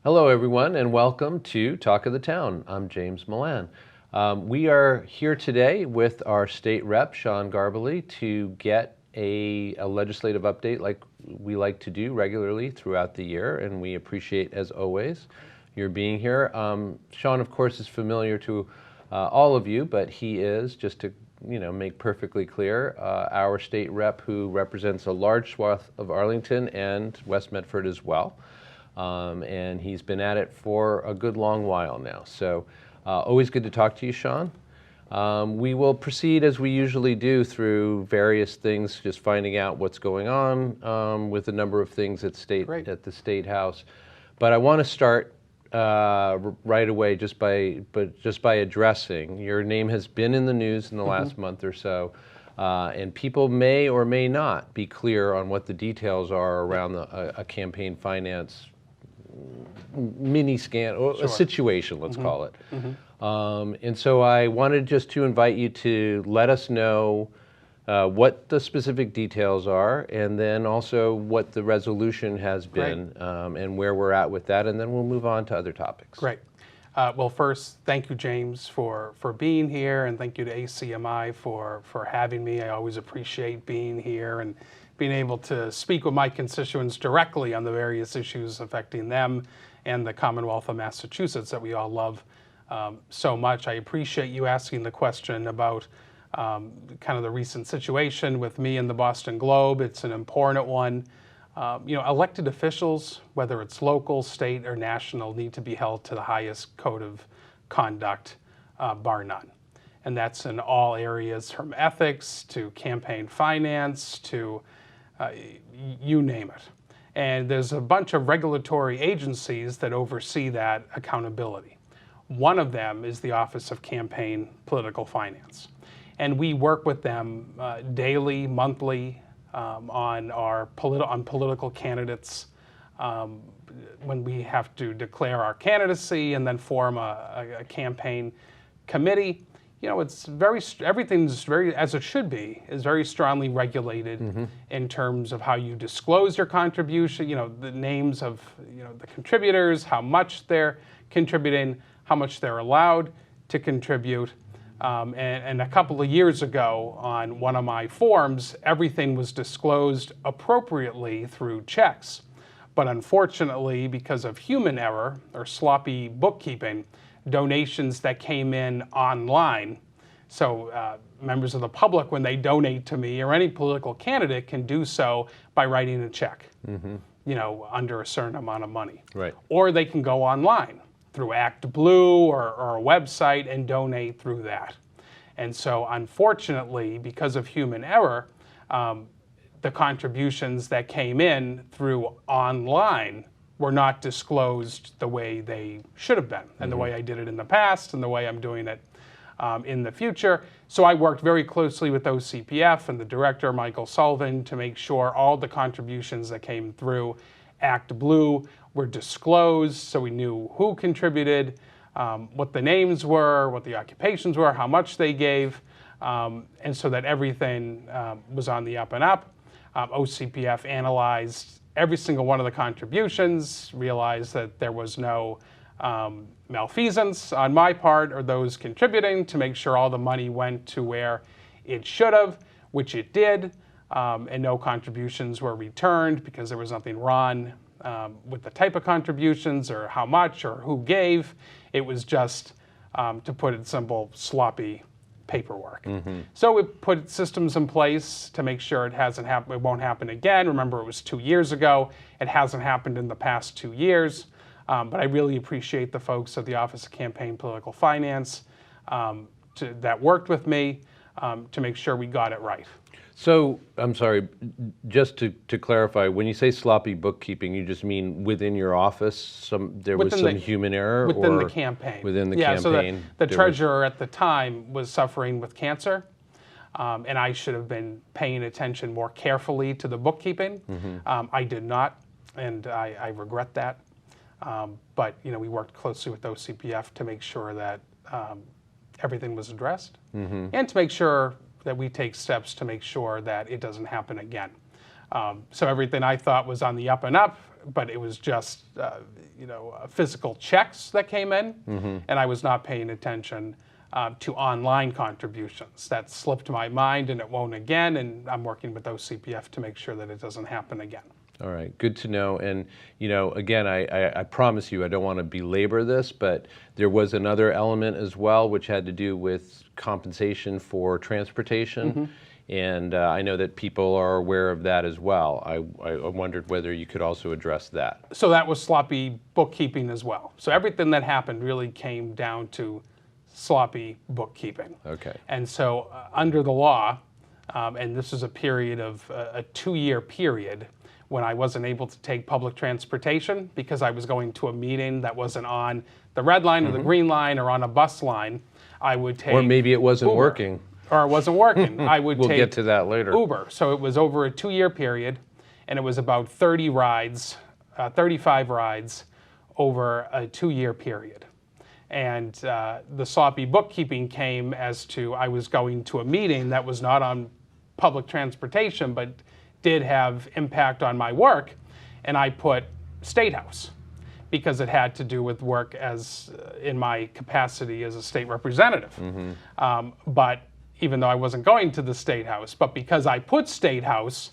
Hello, everyone, and welcome to Talk of the Town. I'm James Milan. We are here today with our state rep, Sean Garballey, to get a legislative update like we like to do regularly throughout the year, and we appreciate, as always, your being here. Sean, of course, is familiar to all of you, but he is, just to make perfectly clear, our state rep who represents a large swath of Arlington and West Medford as well. And he's been at it for a good long while now. So always good to talk to you, Sean. We will proceed as we usually do through various things, just finding out what's going on with a number of things at the State House. But I want to start right away just by addressing your name has been in the news in the last month or so. And people may or may not be clear on what the details are around a campaign finance mini scan or a situation, let's call it. And so I wanted just to invite you to let us know what the specific details are, and then also what the resolution has been, and where we're at with that, and then we'll move on to other topics. Great. Well, first, thank you, James, for being here, and thank you to ACMi for having me. I always appreciate being here and being able to speak with my constituents directly on the various issues affecting them and the Commonwealth of Massachusetts that we all love so much. I appreciate you asking the question about kind of the recent situation with me and the Boston Globe. It's an important one. Elected officials, whether it's local, state, or national, need to be held to the highest code of conduct, bar none. And that's in all areas, from ethics to campaign finance to you name it. And there's a bunch of regulatory agencies that oversee that accountability. One of them is the Office of Campaign Political Finance. And we work with them daily, monthly, on political candidates when we have to declare our candidacy and then form a campaign committee. It's everything's very, as it should be, is very strongly regulated in terms of how you disclose your contribution, the names of, the contributors, how much they're contributing, how much they're allowed to contribute. And a couple of years ago on one of my forms, everything was disclosed appropriately through checks. But unfortunately, because of human error or sloppy bookkeeping, donations that came in online, so members of the public, when they donate to me or any political candidate, can do so by writing a check, under a certain amount of money. Right. Or they can go online through ActBlue or a website and donate through that. And so unfortunately, because of human error, the contributions that came in through online were not disclosed the way they should have been, and the way I did it in the past and the way I'm doing it in the future. So I worked very closely with OCPF and the director, Michael Sullivan, to make sure all the contributions that came through ActBlue were disclosed, so we knew who contributed, what the names were, what the occupations were, how much they gave, and so that everything was on the up and up. OCPF analyzed every single one of the contributions, realized that there was no malfeasance on my part or those contributing, to make sure all the money went to where it should have, which it did, and no contributions were returned because there was nothing wrong with the type of contributions or how much or who gave. It was just, to put it simple, sloppy paperwork. So we put systems in place to make sure it won't happen again. Remember, it was 2 years ago. It hasn't happened in the past 2 years. But I really appreciate the folks at the Office of Campaign Political Finance that worked with me to make sure we got it right. So, I'm sorry, just to clarify, when you say sloppy bookkeeping, you just mean within your office, there was some human error? Within the campaign. Within the campaign. So the treasurer at the time was suffering with cancer, and I should have been paying attention more carefully to the bookkeeping. I did not, and I regret that. But we worked closely with OCPF to make sure that everything was addressed, and to make sure that we take steps to make sure that it doesn't happen again. So everything I thought was on the up and up but it was just physical checks that came in, and I was not paying attention to online contributions. That slipped my mind, and it won't again, and I'm working with OCPF to make sure that it doesn't happen again. All right, good to know. And, again, I promise you I don't want to belabor this, but there was another element as well which had to do with compensation for transportation. And I know that people are aware of that as well. I wondered whether you could also address that. So that was sloppy bookkeeping as well. So everything that happened really came down to sloppy bookkeeping. Okay. And so under the law, and this is a period of a 2-year period when I wasn't able to take public transportation because I was going to a meeting that wasn't on the red line or the green line or on a bus line, I would take Or maybe it wasn't Uber. working. Or it wasn't working. I would We'll take get to that later. Uber. So it was over a 2-year period, and it was about 30 rides, 35 rides over a 2-year period. And the sloppy bookkeeping came as to I was going to a meeting that was not on public transportation, but did have impact on my work, and I put State House because it had to do with work as in my capacity as a state representative. But even though I wasn't going to the State House, but because I put State House,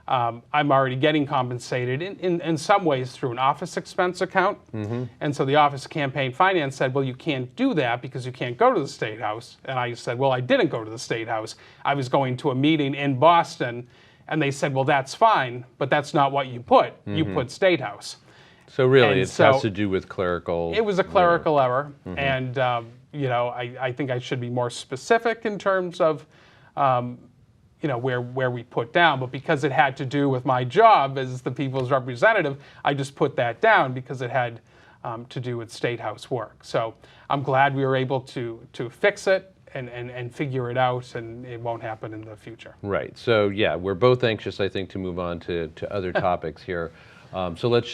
I'm already getting compensated in some ways through an office expense account. And so the Office of Campaign Finance said, well, you can't do that because you can't go to the State House. And I said, well, I didn't go to the State House. I was going to a meeting in Boston. And they said, well, that's fine, but that's not what you put. You put State House. So really, And it has to do with clerical. It was a clerical error. And, I think I should be more specific in terms of, where we put down. But because it had to do with my job as the people's representative, I just put that down because it had to do with State House work. So I'm glad we were able to fix it and figure it out, and it won't happen in the future. Right. So yeah, we're both anxious, I think, to move on to other topics here. So let's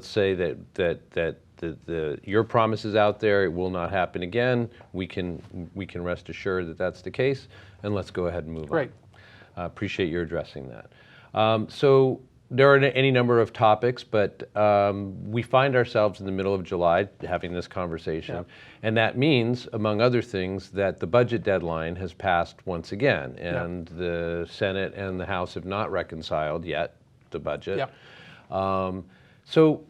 say that your promise is out there. It will not happen again. We can rest assured that that's the case, and let's go ahead and move on. Great. Appreciate your addressing that. So there are any number of topics, but we find ourselves in the middle of July having this conversation, and that means, among other things, that the budget deadline has passed once again, and the Senate and the House have not reconciled yet the budget. So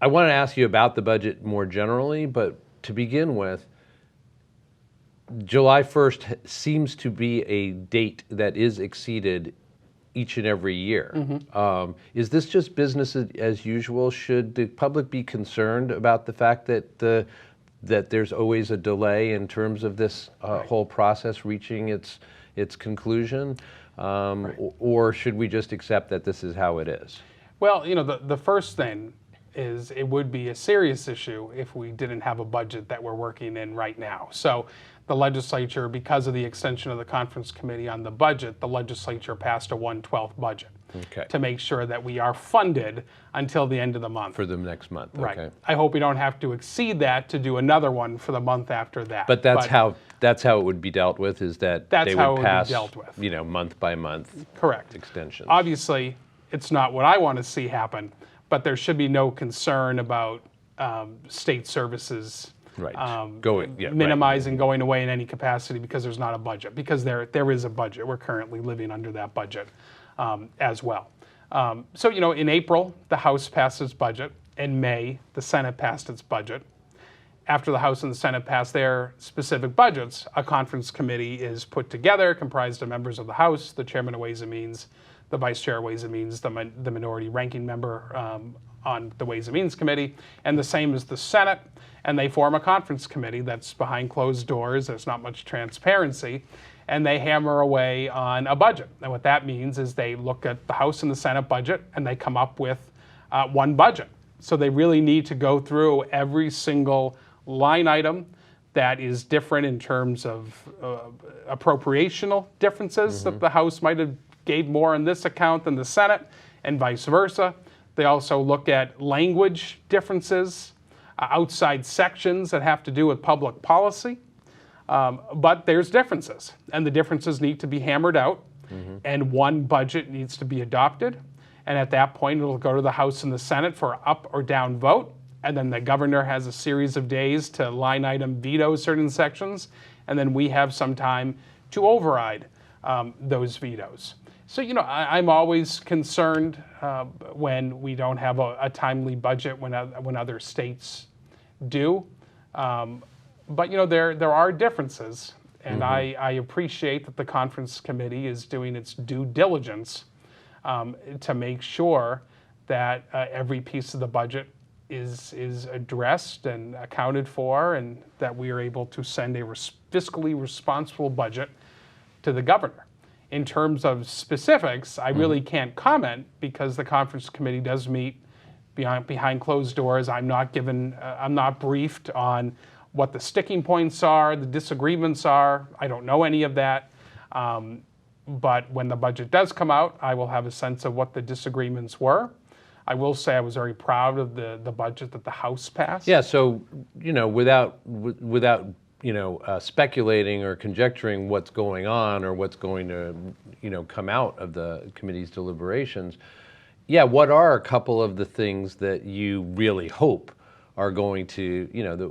I want to ask you about the budget more generally, but to begin with, July 1st seems to be a date that is exceeded each and every year. Is this just business as usual? Should the public be concerned about the fact that there's always a delay in terms of this whole process reaching its conclusion? Or should we just accept that this is how it is? Well, the first thing is it would be a serious issue if we didn't have a budget that we're working in right now. So the legislature, because of the extension of the conference committee on the budget, the legislature passed a 1/12 budget to make sure that we are funded until the end of the month. For the next month, Right. Okay. I hope we don't have to exceed that to do another one for the month after that. But that's how it would be dealt with, is that That's they how it would would be pass, dealt with. month by month Correct. extensions. Obviously, it's not what I want to see happen, but there should be no concern about state services Right. minimizing going away in any capacity because there's not a budget, because there is a budget. We're currently living under that budget as well. So, in April, the House passed its budget. In May, the Senate passed its budget. After the House and the Senate pass their specific budgets, a conference committee is put together, comprised of members of the House, the chairman of Ways and Means, the vice chair of Ways and Means, the minority ranking member on the Ways and Means Committee, and the same as the Senate. And they form a conference committee that's behind closed doors. There's not much transparency. And they hammer away on a budget. And what that means is they look at the House and the Senate budget, and they come up with one budget. So they really need to go through every single line item that is different in terms of appropriational differences, that the House might have gave more in this account than the Senate, and vice versa. They also look at language differences, outside sections that have to do with public policy. But there's differences, and the differences need to be hammered out, and one budget needs to be adopted. And at that point, it'll go to the House and the Senate for an up or down vote. And then the governor has a series of days to line item veto certain sections. And then we have some time to override those vetoes. So, I'm always concerned when we don't have a timely budget when other states do. But, there are differences. And I appreciate that the conference committee is doing its due diligence to make sure that every piece of the budget is addressed and accounted for, and that we are able to send a fiscally responsible budget to the governor. In terms of specifics, I really can't comment because the conference committee does meet behind closed doors. I'm not briefed on what the sticking points are, the disagreements are. I don't know any of that. But when the budget does come out, I will have a sense of what the disagreements were. I will say I was very proud of the budget that the House passed. Yeah, so, without speculating or conjecturing what's going on or what's going to, come out of the committee's deliberations, yeah, what are a couple of the things that you really hope are going to,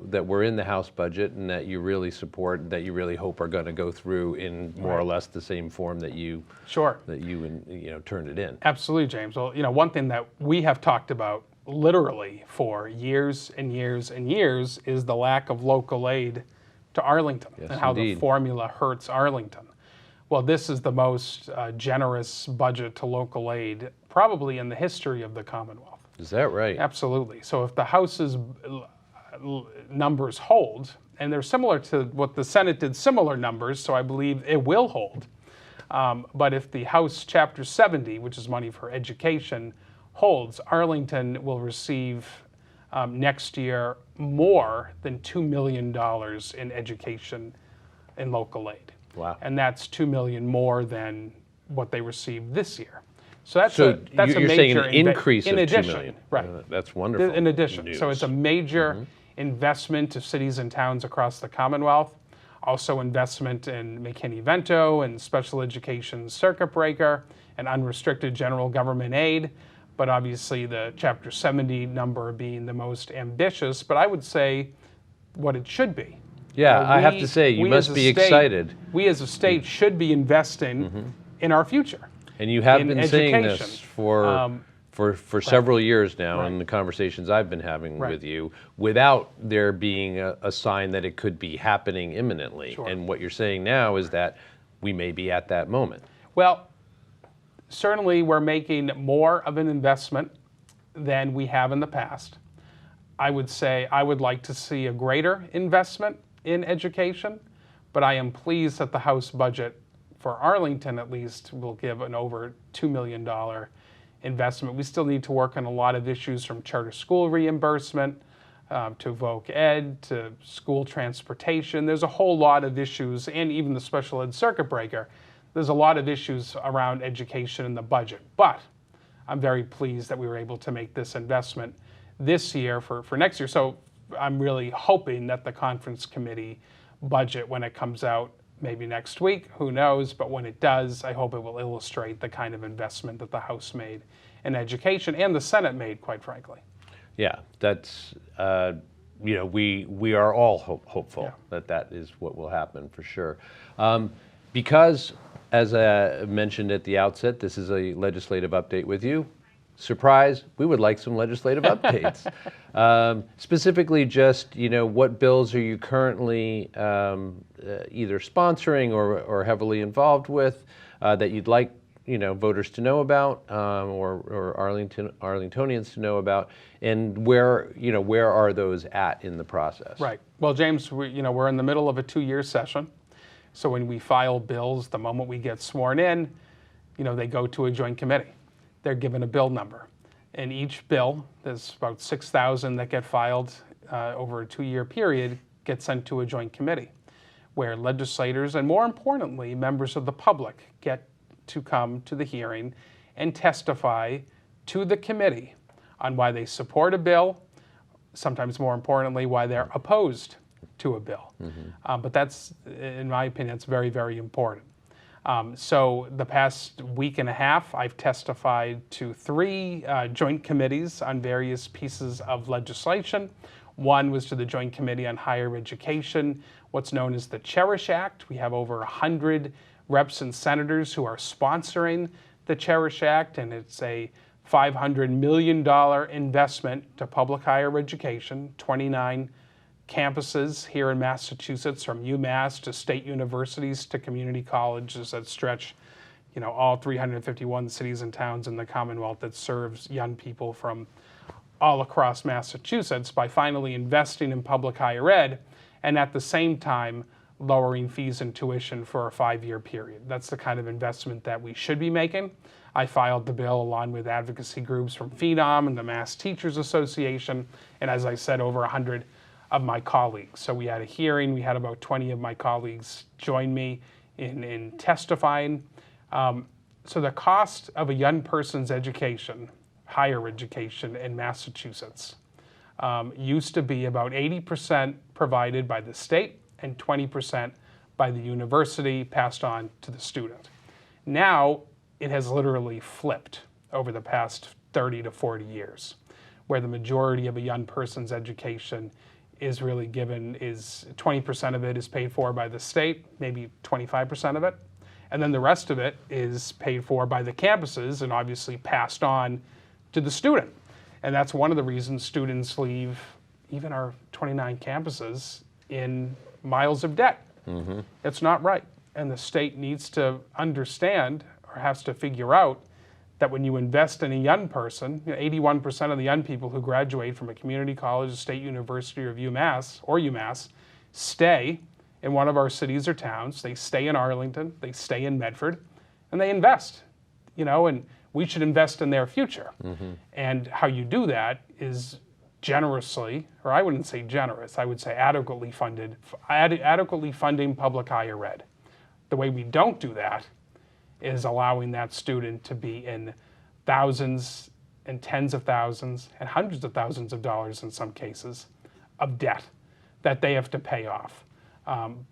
that were in the House budget and that you really support, that you really hope are going to go through in more or less the same form that you turned it in? Absolutely, James. Well, one thing that we have talked about literally for years and years and years is the lack of local aid to Arlington, yes, and how indeed. the formula hurts Arlington. Well, this is the most generous budget to local aid probably in the history of the Commonwealth. Is that right? Absolutely. So if the House's numbers hold, and they're similar to what the Senate did, similar numbers, so I believe it will hold. But if the House Chapter 70, which is money for education, holds, Arlington will receive next year more than $2 million in education in local aid. Wow. And that's $2 million more than what they received this year. So that's So a you're major saying an increase of in $2 addition, million. right? That's wonderful. In addition, news. so it's a major investment to cities and towns across the Commonwealth. Also investment in McKinney-Vento and special education circuit breaker and unrestricted general government aid. But obviously the Chapter 70 number being the most ambitious, but I would say what it should be. Yeah, I have to say, you must be excited. We as a state should be investing in our future. And you have in been saying education. this for several years now in the conversations I've been having with you, without there being a sign that it could be happening imminently. Sure. And what you're saying now is that we may be at that moment. Well, certainly we're making more of an investment than we have in the past. I would say I would like to see a greater investment in education, but I am pleased that the House budget for Arlington at least will give an over $2 million investment. We still need to work on a lot of issues, from charter school reimbursement to voc ed to school transportation. There's a whole lot of issues, and even the special ed circuit breaker. There's a lot of issues around education in the budget, but I'm very pleased that we were able to make this investment this year for next year. So I'm really hoping that the conference committee budget, when it comes out maybe next week, who knows, but when it does, I hope it will illustrate the kind of investment that the House made in education, and the Senate made, quite frankly. Yeah, that's, we are all hopeful that is what will happen for sure. Because, as I mentioned at the outset, this is a legislative update with you. Surprise, we would like some legislative updates. Specifically just, what bills are you currently either sponsoring or heavily involved with that you'd like, voters to know about or Arlingtonians to know about, and where are those at in the process? Right. Well, James, we're in the middle of a 2-year session. So when we file bills, the moment we get sworn in, they go to a joint committee. They're given a bill number. And each bill, there's about 6,000 that get filed over a 2-year period, get sent to a joint committee, where legislators and, more importantly, members of the public get to come to the hearing and testify to the committee on why they support a bill, sometimes more importantly, why they're opposed to a bill. But that's, in my opinion, it's very, very important. So the past week and a half, I've testified to 3 joint committees on various pieces of legislation. One was to the Joint Committee on Higher Education, what's known as the Cherish Act. We have over 100 reps and senators who are sponsoring the Cherish Act, and it's a $500 million investment to public higher education, 29 campuses here in Massachusetts, from UMass to state universities to community colleges that stretch, all 351 cities and towns in the Commonwealth, that serves young people from all across Massachusetts, by finally investing in public higher ed and at the same time lowering fees and tuition for a 5-year period. That's the kind of investment that we should be making. I filed the bill along with advocacy groups from Phenom and the Mass Teachers Association, and as I said, over 100 of my colleagues. So we had a hearing, we had about 20 of my colleagues join me in testifying. So the cost of a young person's education, higher education in Massachusetts, used to be about 80% provided by the state and 20% by the university, passed on to the student. Now it has literally flipped over the past 30 to 40 years, where the majority of a young person's education is really given, 20% of it is paid for by the state, maybe 25% of it, and then the rest of it is paid for by the campuses and obviously passed on to the student. And that's one of the reasons students leave even our 29 campuses in miles of debt. Mm-hmm. It's not right. And the state needs to understand, or has to figure out, that when you invest in a young person, 81% of the young people who graduate from a community college, a state university, or UMass stay in one of our cities or towns. They stay in Arlington, they stay in Medford, and they invest, and we should invest in their future. Mm-hmm. And how you do that is generously, or I wouldn't say generous, I would say adequately funding public higher ed. The way we don't do that is allowing that student to be in thousands and tens of thousands and hundreds of thousands of dollars in some cases of debt that they have to pay off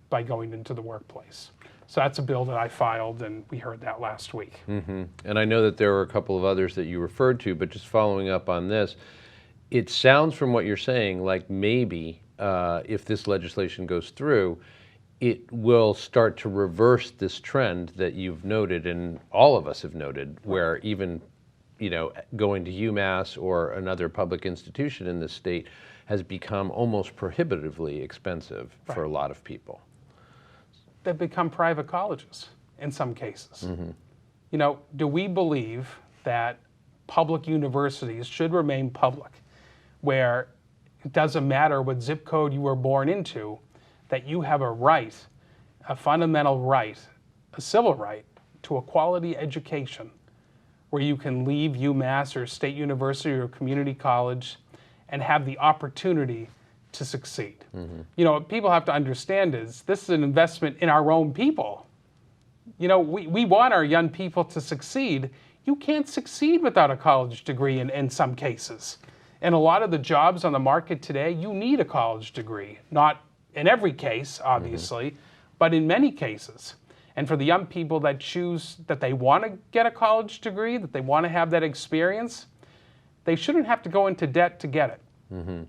by going into the workplace. So that's a bill that I filed, and we heard that last week. Mm-hmm. And I know that there were a couple of others that you referred to, but just following up on this, it sounds from what you're saying like maybe if this legislation goes through, it will start to reverse this trend that you've noted, and all of us have noted, where even going to UMass or another public institution in this state has become almost prohibitively expensive for a lot of people. They've become private colleges in some cases. Mm-hmm. Do we believe that public universities should remain public, where it doesn't matter what zip code you were born into, that you have a right, a fundamental right, a civil right to a quality education, where you can leave UMass or state university or community college and have the opportunity to succeed? Mm-hmm. What people have to understand is this is an investment in our own people. We want our young people to succeed. You can't succeed without a college degree in some cases. And a lot of the jobs on the market today, you need a college degree. Not in every case, obviously, mm-hmm. but in many cases. And for the young people that choose that they want to get a college degree, that they want to have that experience, they shouldn't have to go into debt to get it. Mm-hmm.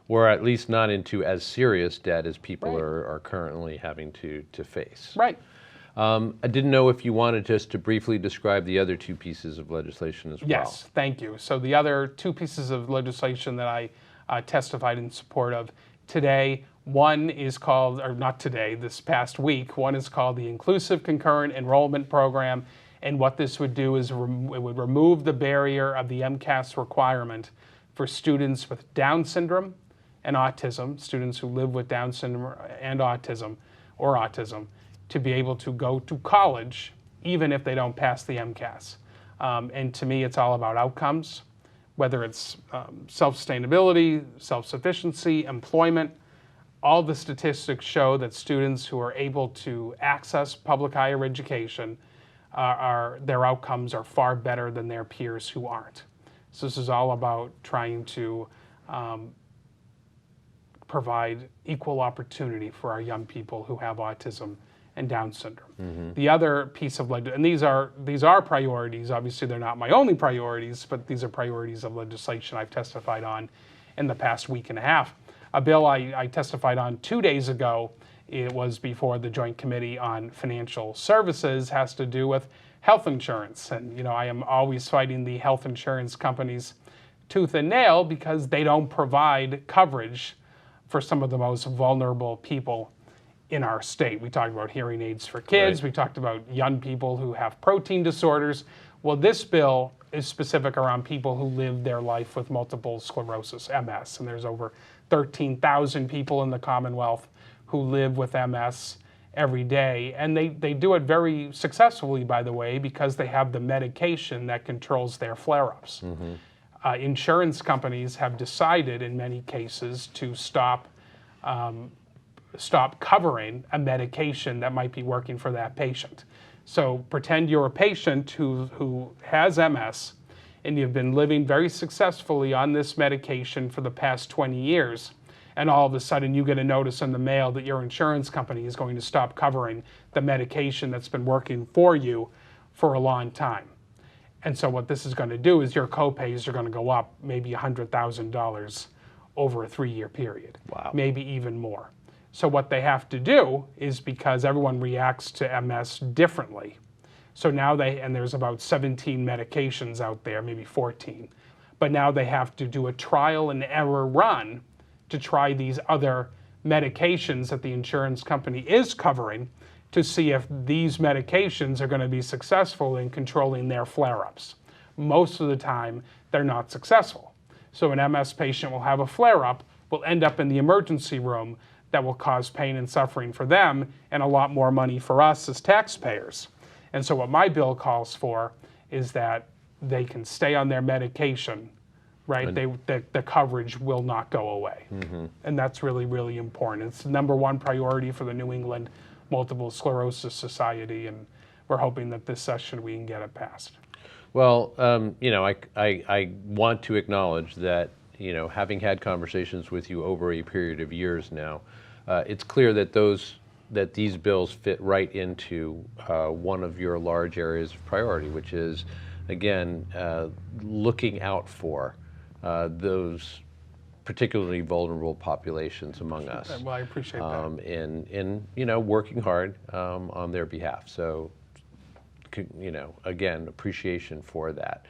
Or at least not into as serious debt as people are currently having to face. Right. I didn't know if you wanted just to briefly describe the other 2 pieces of legislation as well. Yes, thank you. So the other 2 pieces of legislation that I testified in support of today, one is called, or not today, this past week, one is called the Inclusive Concurrent Enrollment Program. And what this would do is it would remove the barrier of the MCAS requirement for students with Down syndrome and autism, students who live with Down syndrome and autism, to be able to go to college even if they don't pass the MCAS. And to me, it's all about outcomes, whether it's self-sustainability, self-sufficiency, employment. All the statistics show that students who are able to access public higher education, their outcomes are far better than their peers who aren't. So this is all about trying to provide equal opportunity for our young people who have autism and Down syndrome. The other piece of and these are priorities. Obviously, they're not my only priorities, but these are priorities of legislation I've testified on in the past week and a half. A bill I testified on 2 days ago, it was before the Joint Committee on Financial Services, has to do with health insurance. And I am always fighting the health insurance companies tooth and nail because they don't provide coverage for some of the most vulnerable people in our state. We talked about hearing aids for kids. Right. We talked about young people who have protein disorders. Well, this bill is specific around people who live their life with multiple sclerosis, MS. And there's over 13,000 people in the Commonwealth who live with MS every day. And they do it very successfully, by the way, because they have the medication that controls their flare-ups. Insurance companies have decided in many cases to stop covering a medication that might be working for that patient. So pretend you're a patient who has MS and you've been living very successfully on this medication for the past 20 years, and all of a sudden you get a notice in the mail that your insurance company is going to stop covering the medication that's been working for you for a long time. And so what this is going to do is your copays are going to go up maybe $100,000 over a 3-year period. Wow. Maybe even more. So what they have to do is, because everyone reacts to MS differently, so now and there's about 17 medications out there, maybe 14, but now they have to do a trial and error run to try these other medications that the insurance company is covering to see if these medications are going to be successful in controlling their flare-ups. Most of the time, they're not successful. So an MS patient will have a flare-up, will end up in the emergency room, that will cause pain and suffering for them and a lot more money for us as taxpayers. And so what my bill calls for is that they can stay on their medication, right? The coverage will not go away. And that's really, really important. It's the #1 priority for the New England Multiple Sclerosis Society, and we're hoping that this session we can get it passed. Well, I want to acknowledge that, having had conversations with you over a period of years now, it's clear that these bills fit right into one of your large areas of priority, which is, again, looking out for those particularly vulnerable populations among us. Well, I appreciate that. In working hard on their behalf. So, again, appreciation for that.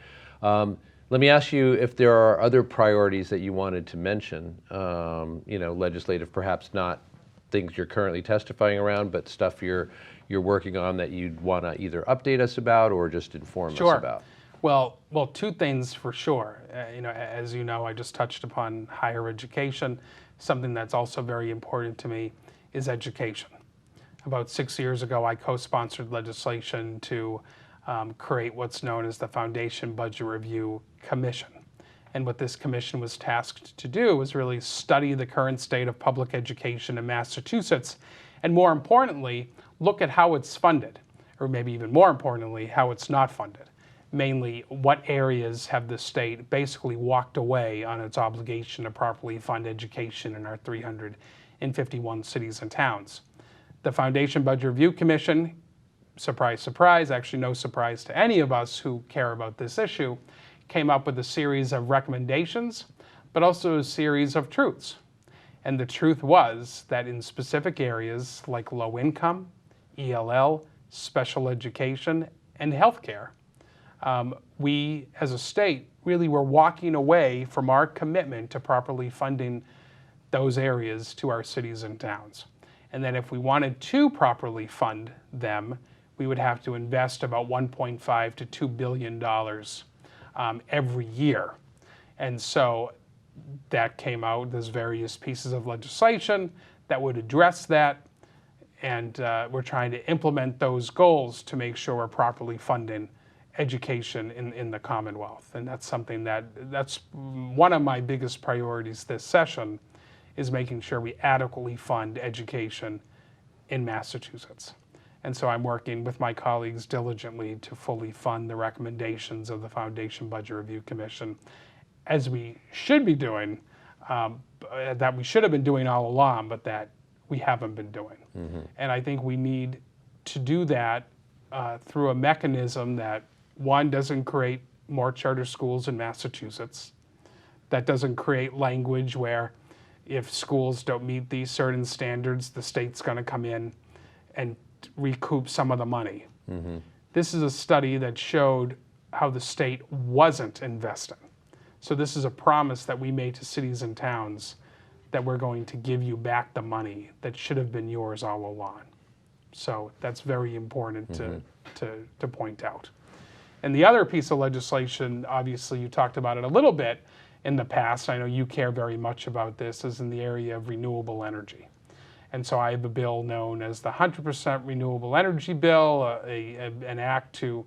Let me ask you if there are other priorities that you wanted to mention, legislative, perhaps not things you're currently testifying around, but stuff you're working on that you'd want to either update us about or just inform us about. Well, 2 things for sure. As you know, I just touched upon higher education. Something that's also very important to me is education. About 6 years ago, I co-sponsored legislation to create what's known as the Foundation Budget Review Commission. And what this commission was tasked to do was really study the current state of public education in Massachusetts, and more importantly, look at how it's funded, or maybe even more importantly, how it's not funded. Mainly, what areas have the state basically walked away on its obligation to properly fund education in our 351 cities and towns. The Foundation Budget Review Commission, surprise, surprise, actually no surprise to any of us who care about this issue, came up with a series of recommendations, but also a series of truths. And the truth was that in specific areas like low income, ELL, special education, and healthcare, we as a state really were walking away from our commitment to properly funding those areas to our cities and towns. And that if we wanted to properly fund them, we would have to invest about $1.5 to $2 billion every year. And so that came out, there's various pieces of legislation that would address that, and we're trying to implement those goals to make sure we're properly funding education in the Commonwealth. And that's something that's one of my biggest priorities this session, is making sure we adequately fund education in Massachusetts. And so I'm working with my colleagues diligently to fully fund the recommendations of the Foundation Budget Review Commission, as we should be doing, that we should have been doing all along, but that we haven't been doing. And I think we need to do that through a mechanism that, one, doesn't create more charter schools in Massachusetts, that doesn't create language where if schools don't meet these certain standards, the state's going to come in and recoup some of the money. Mm-hmm. This is a study that showed how the state wasn't investing. So this is a promise that we made to cities and towns that we're going to give you back the money that should have been yours all along. So that's very important to point out. And the other piece of legislation, obviously you talked about it a little bit in the past, I know you care very much about this, is in the area of renewable energy. And so I have a bill known as the 100% Renewable Energy Bill, an act to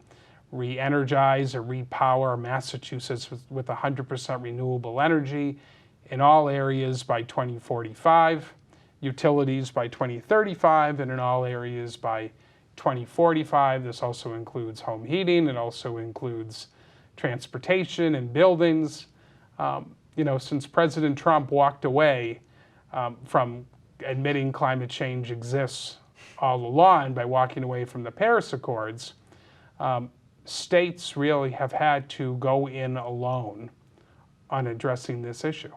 re-energize or repower Massachusetts with 100% renewable energy in all areas by 2045, utilities by 2035, and in all areas by 2045. This also includes home heating. It also includes transportation and buildings. Since President Trump walked away from admitting climate change exists all along by walking away from the Paris Accords, states really have had to go in alone on addressing this issue.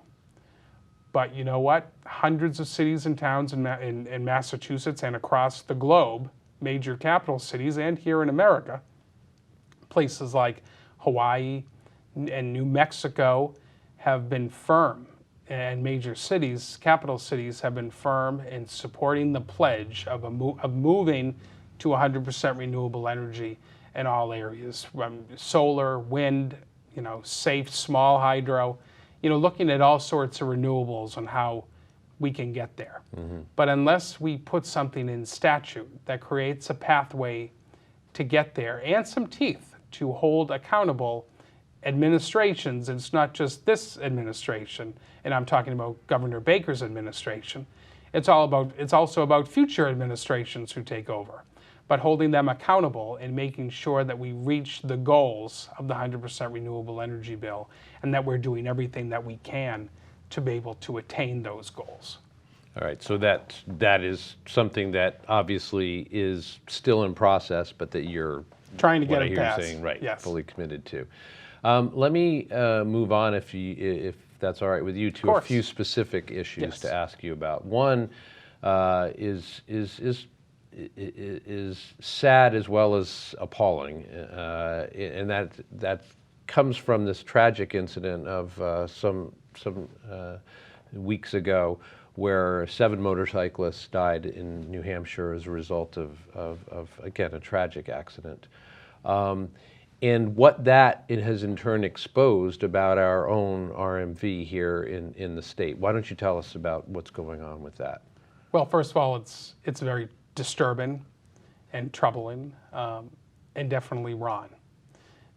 But you know what? Hundreds of cities and towns in Massachusetts and across the globe, major capital cities and here in America, places like Hawaii and New Mexico have been firm, and major cities, capital cities, have been firm in supporting the pledge of moving to 100% renewable energy in all areas, from solar, wind, safe small hydro, looking at all sorts of renewables and how we can get there. Mm-hmm. But unless we put something in statute that creates a pathway to get there and some teeth to hold accountable administrations, and it's not just this administration, and I'm talking about Governor Baker's administration, it's also about future administrations who take over, but holding them accountable and making sure that we reach the goals of the 100% renewable energy bill, and that we're doing everything that we can to be able to attain those goals. All right, so that is something that obviously is still in process, but that you're trying to get it passed. Saying, right, yes. Fully committed to. Let me move on, if that's all right with you, to a few specific issues yes. to ask you about. One is sad as well as appalling, and that comes from this tragic incident of some weeks ago, where 7 motorcyclists died in New Hampshire as a result of again, a tragic accident. And what it has in turn exposed about our own RMV here in the state. Why don't you tell us about what's going on with that? Well, first of all, it's very disturbing and troubling and definitely wrong.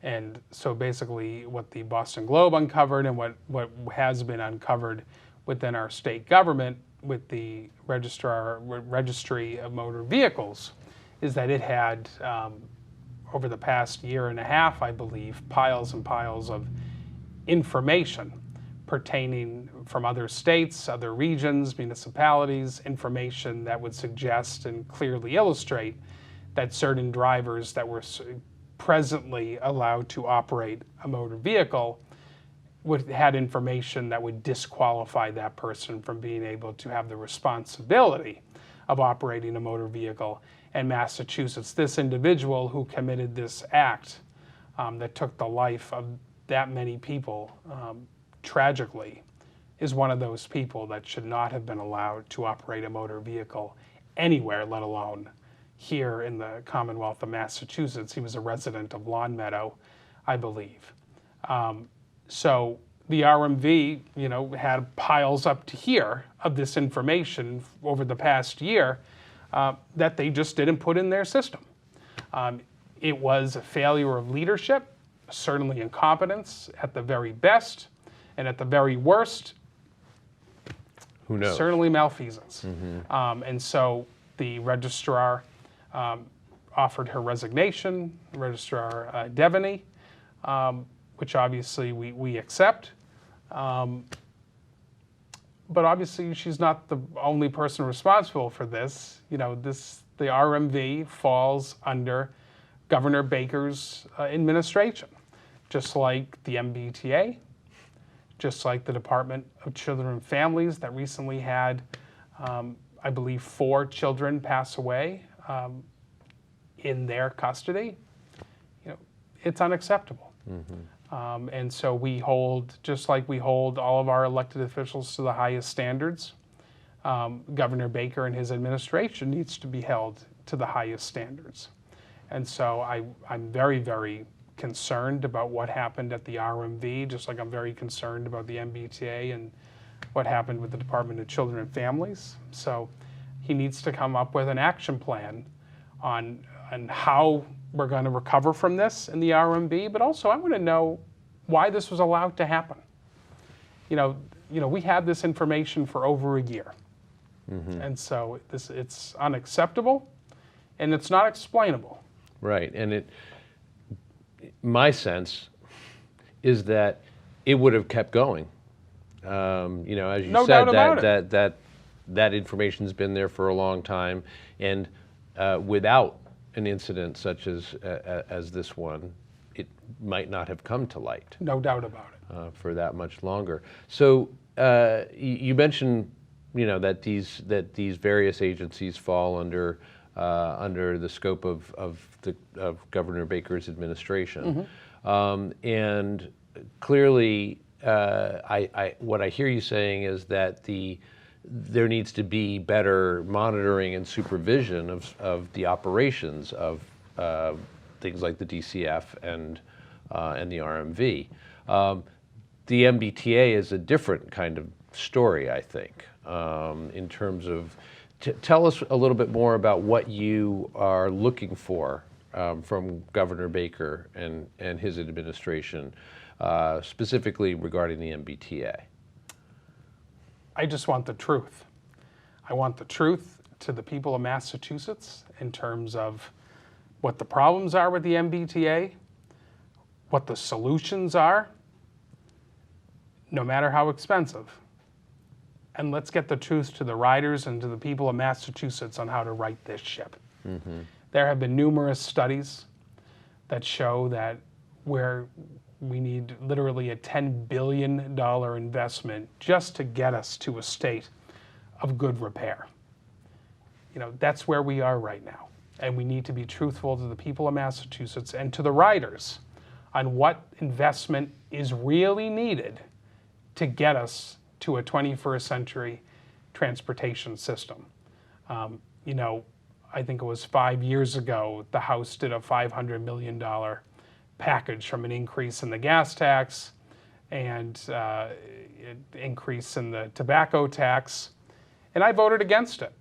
And so basically what the Boston Globe uncovered and what has been uncovered within our state government with the Registry of Motor Vehicles is that it had, over the past year and a half, I believe, piles and piles of information pertaining from other states, other regions, municipalities, information that would suggest and clearly illustrate that certain drivers that were presently allowed to operate a motor vehicle had information that would disqualify that person from being able to have the responsibility of operating a motor vehicle in Massachusetts. This individual who committed this act that took the life of that many people tragically is one of those people that should not have been allowed to operate a motor vehicle anywhere, let alone here in the Commonwealth of Massachusetts. He was a resident of Longmeadow, I believe. So the RMV, had piles up to here of this information over the past year that they just didn't put in their system. It was a failure of leadership, certainly incompetence at the very best, and at the very worst, who knows? Certainly malfeasance. Mm-hmm. And so the registrar offered her resignation, Registrar Devaney, which obviously we accept. but obviously she's not the only person responsible for this. You know, the RMV falls under Governor Baker's administration, just like the MBTA, just like the Department of Children and Families that recently had, I believe, 4 children pass away in their custody. You know, it's unacceptable. And so we hold, just like we hold all of our elected officials to the highest standards, Governor Baker and his administration needs to be held to the highest standards. And so I'm very, very concerned about what happened at the RMV, just like I'm very concerned about the MBTA and what happened with the Department of Children and Families. So he needs to come up with an action plan on how we're going to recover from this in the RMV, but also I want to know why this was allowed to happen. You know, we had this information for over a year. And so it's unacceptable and it's not explainable. Right, and my sense is that it would have kept going. You know, as you No said, doubt about that information's been there for a long time, and without an incident such as this one, it might not have come to light. No doubt about it. For that much longer. So you mentioned, you know, that these various agencies fall under the scope of Governor Baker's administration, and clearly, what I hear you saying is that there needs to be better monitoring and supervision of the operations of things like the DCF and the RMV. The MBTA is a different kind of story, I think, in terms of. Tell us a little bit more about what you are looking for from Governor Baker and his administration, specifically regarding the MBTA. I just want the truth. I want the truth to the people of Massachusetts in terms of what the problems are with the MBTA, what the solutions are, no matter how expensive. And let's get the truth to the riders and to the people of Massachusetts on how to right this ship. There have been numerous studies that show that where we need literally a $10 billion investment just to get us to a state of good repair. You know, that's where we are right now. And we need to be truthful to the people of Massachusetts and to the riders on what investment is really needed to get us to a 21st century transportation system. You know, I think it was 5 years ago, the House did a $500 million package from an increase in the gas tax and increase in the tobacco tax, and I voted against it.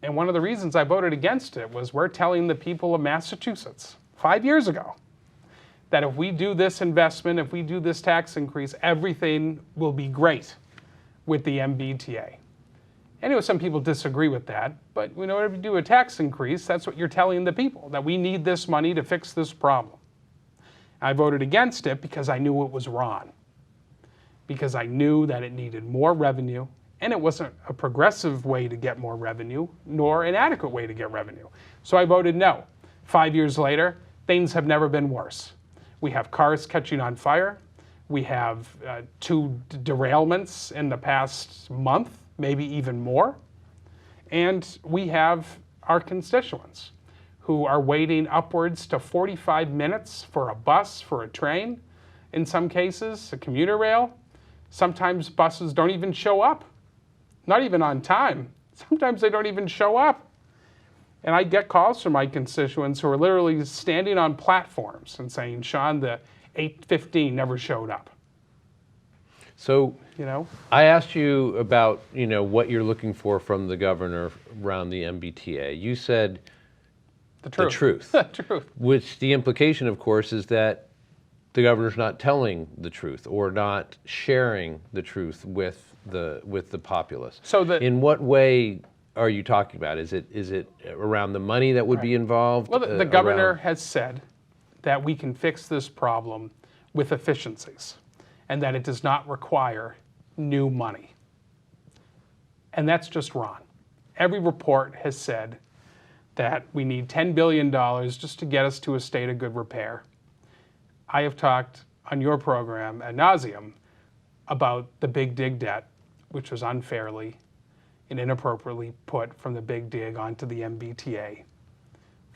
And one of the reasons I voted against it was we're telling the people of Massachusetts 5 years ago that if we do this investment, if we do this tax increase, everything will be great with the MBTA. I know some people disagree with that, but in order to do a tax increase, that's what you're telling the people, that we need this money to fix this problem. I voted against it because I knew it was wrong, because I knew that it needed more revenue, and it wasn't a progressive way to get more revenue, nor an adequate way to get revenue. So I voted no. 5 years later, things have never been worse. We have cars catching on fire. We have 2 derailments in the past month, maybe even more. And we have our constituents who are waiting upwards to 45 minutes for a bus, for a train, in some cases, a commuter rail. Sometimes buses don't even show up, not even on time. Sometimes they don't even show up. And I get calls from my constituents who are literally standing on platforms and saying, Sean, the 8:15 never showed up. So, you know, I asked you about, you know, what you're looking for from the governor around the MBTA. You said the truth. The truth. Which the implication, of course, is that the governor's not telling the truth or not sharing the truth with the populace. So in what way are you talking about? Is it around the money that would be involved? Well, the governor has said that we can fix this problem with efficiencies and that it does not require new money. And that's just wrong. Every report has said that we need $10 billion just to get us to a state of good repair. I have talked on your program ad nauseum about the big dig debt, which was unfairly and inappropriately put from the big dig onto the MBTA.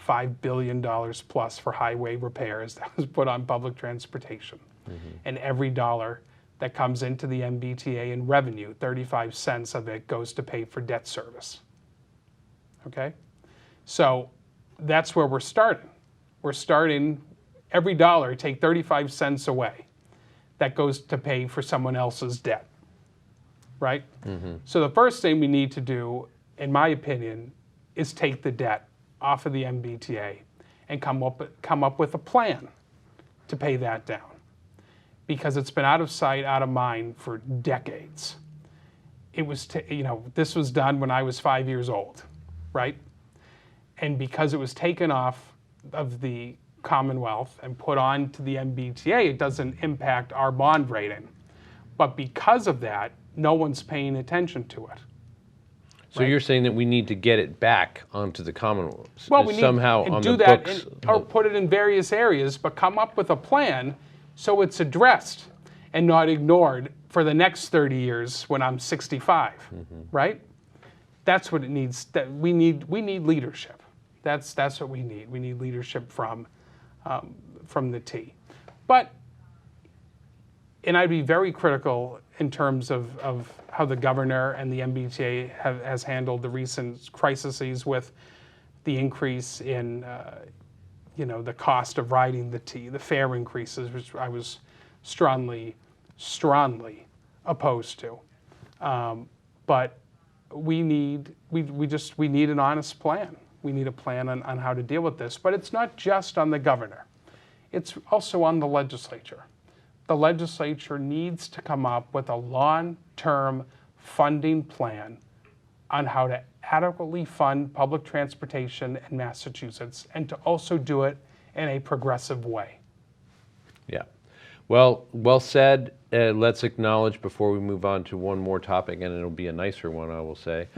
$5 billion plus for highway repairs that was put on public transportation. And every dollar that comes into the MBTA in revenue, 35 cents of it goes to pay for debt service. Okay? So that's where we're starting. We're starting, every dollar, take 35 cents away. That goes to pay for someone else's debt, right? So the first thing we need to do, in my opinion, is take the debt off of the MBTA and come up with a plan to pay that down. Because it's been out of sight, out of mind for decades. It was, this was done when I was 5 years old, right? And because it was taken off of the Commonwealth and put on to the MBTA, it doesn't impact our bond rating. But because of that, no one's paying attention to it. So you're saying that we need to get it back onto the Commonwealth Well, we need somehow to on do the that books, or put it in various areas, but come up with a plan so it's addressed and not ignored for the next 30 years when I'm 65, right? That's what it needs. That we need leadership. That's what we need. We need leadership from the T. But, and I'd be very critical in terms of how the governor and the MBTA has handled the recent crises with the increase in the cost of riding the T, the fare increases, which I was strongly opposed to. But we need an honest plan. We need a plan on how to deal with this. But it's not just on the governor. It's also on the legislature. The legislature needs to come up with a long-term funding plan on how to adequately fund public transportation in Massachusetts and to also do it in a progressive way. Yeah. Well said. Let's acknowledge before we move on to one more topic, and it'll be a nicer one, I will say.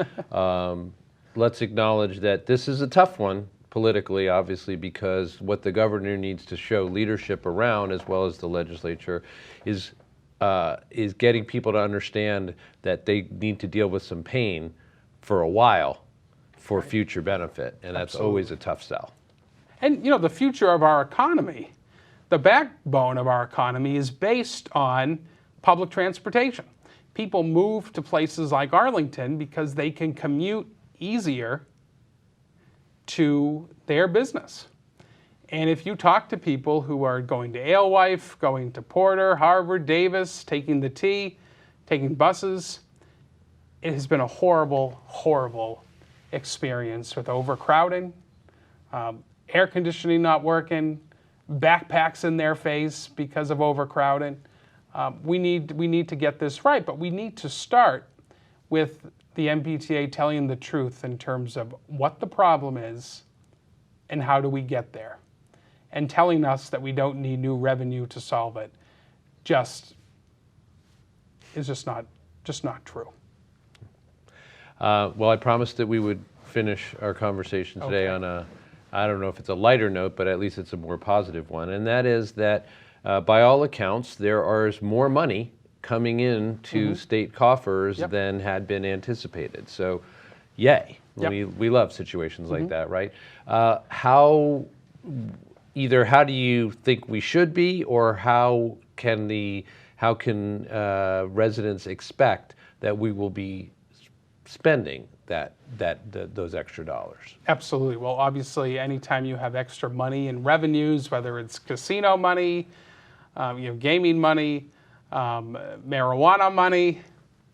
Let's acknowledge that this is a tough one politically, obviously, because what the governor needs to show leadership around, as well as the legislature, is getting people to understand that they need to deal with some pain for a while for future benefit, and that's always a tough sell. And the future of our economy, the backbone of our economy is based on public transportation. People move to places like Arlington because they can commute easier to their business. And if you talk to people who are going to Alewife, going to Porter, Harvard, Davis, taking the T, taking buses, it has been a horrible, horrible experience with overcrowding, air conditioning not working, backpacks in their face because of overcrowding. We need to get this right, but we need to start with the MBTA telling the truth in terms of what the problem is and how do we get there. And telling us that we don't need new revenue to solve it is just not true. Well, I promised that we would finish our conversation today on I don't know if it's a lighter note, but at least it's a more positive one. And that is that by all accounts, there is more money coming in to state coffers than had been anticipated. So, yay. We love situations like that, right? How do you think we should be, or how can residents expect that we will be spending those extra dollars? Absolutely. Well, obviously, anytime you have extra money and revenues, whether it's casino money, gaming money, marijuana money,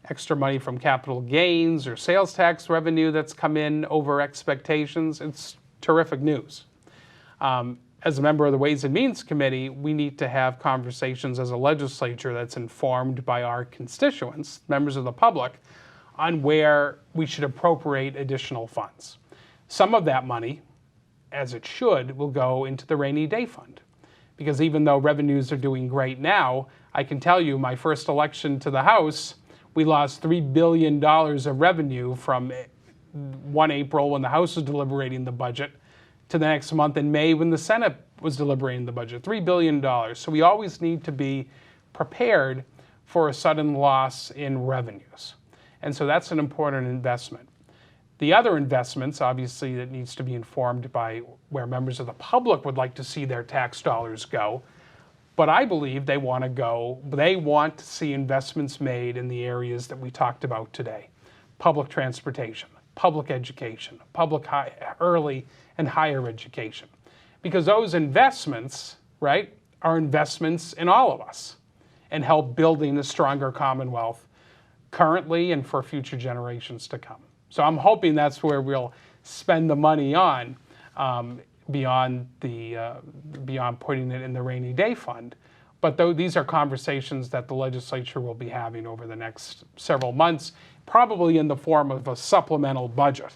extra money from capital gains or sales tax revenue that's come in over expectations, it's terrific news. As a member of the Ways and Means Committee, we need to have conversations as a legislature that's informed by our constituents, members of the public, on where we should appropriate additional funds. Some of that money, as it should, will go into the rainy day fund. Because even though revenues are doing great now, I can tell you my first election to the House, We lost $3 billion of revenue from 1 April when the House was deliberating the budget to the next month in May when the Senate was deliberating the budget. $3 billion. So we always need to be prepared for a sudden loss in revenues. And so that's an important investment. The other investments, obviously, that needs to be informed by where members of the public would like to see their tax dollars go. But I believe they want to see investments made in the areas that we talked about today. Public transportation, public education, public early and higher education. Because those investments, right, are investments in all of us and help building a stronger Commonwealth currently and for future generations to come. So I'm hoping that's where we'll spend the money on, beyond putting it in the rainy day fund. But these are conversations that the legislature will be having over the next several months, probably in the form of a supplemental budget,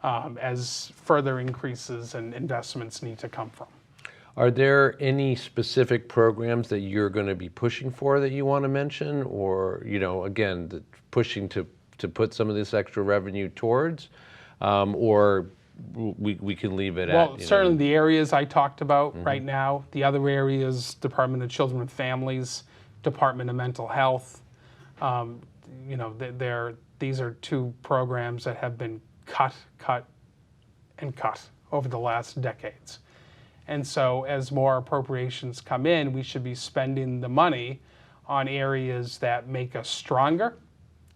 as further increases and investments need to come from. Are there any specific programs that you're going to be pushing for that you want to mention, or again, pushing to put some of this extra revenue towards, or we can leave it at? Well, certainly the areas I talked about right now. The other areas: Department of Children and Families, Department of Mental Health. These are two programs that have been cut over the last decades. And so as more appropriations come in, we should be spending the money on areas that make us stronger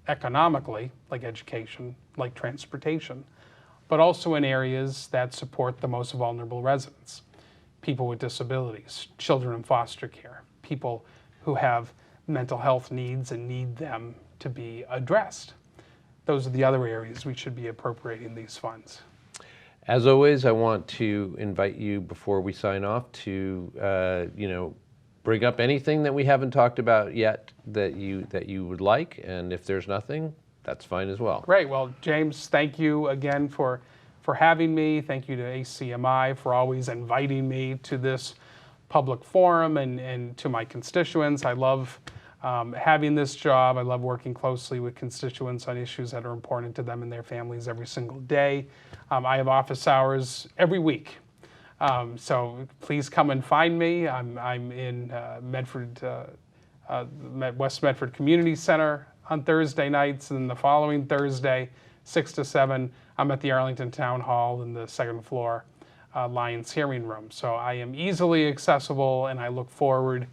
economically, like education, like transportation, but also in areas that support the most vulnerable residents, people with disabilities, children in foster care, people who have mental health needs and need them to be addressed. Those are the other areas we should be appropriating these funds. As always, I want to invite you, before we sign off, to bring up anything that we haven't talked about yet that you would like, and if there's nothing, that's fine as well. Great. Well, James, thank you again for having me. Thank you to ACMi for always inviting me to this public forum and to my constituents. I love having this job. I love working closely with constituents on issues that are important to them and their families every single day. I have office hours every week. So please come and find me. I'm in West Medford Community Center on Thursday nights, and then the following Thursday, 6 to 7, I'm at the Arlington Town Hall in the second floor Lions hearing room. So I am easily accessible, and I look forward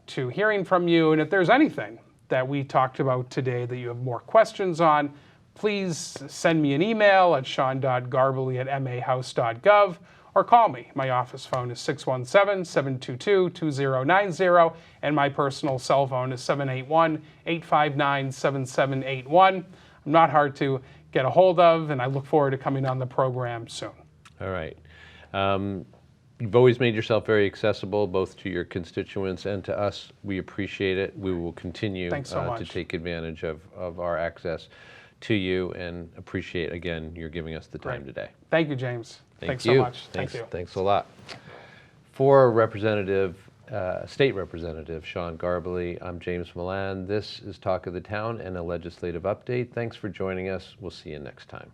to hearing from you. And if there's anything that we talked about today that you have more questions on, please send me an email at sean.garballey@mahouse.gov or call me. My office phone is 617-722-2090, and my personal cell phone is 781-859-7781. I'm not hard to get a hold of, and I look forward to coming on the program soon. All right. You've always made yourself very accessible, both to your constituents and to us. We appreciate it. We will continue to take advantage of our access to you, and appreciate, again, you're giving us the time today. Thank you, James. Thanks so much. Thank you. Thanks a lot. For State Representative Sean Garballey, I'm James Milan. This is Talk of the Town and a legislative update. Thanks for joining us. We'll see you next time.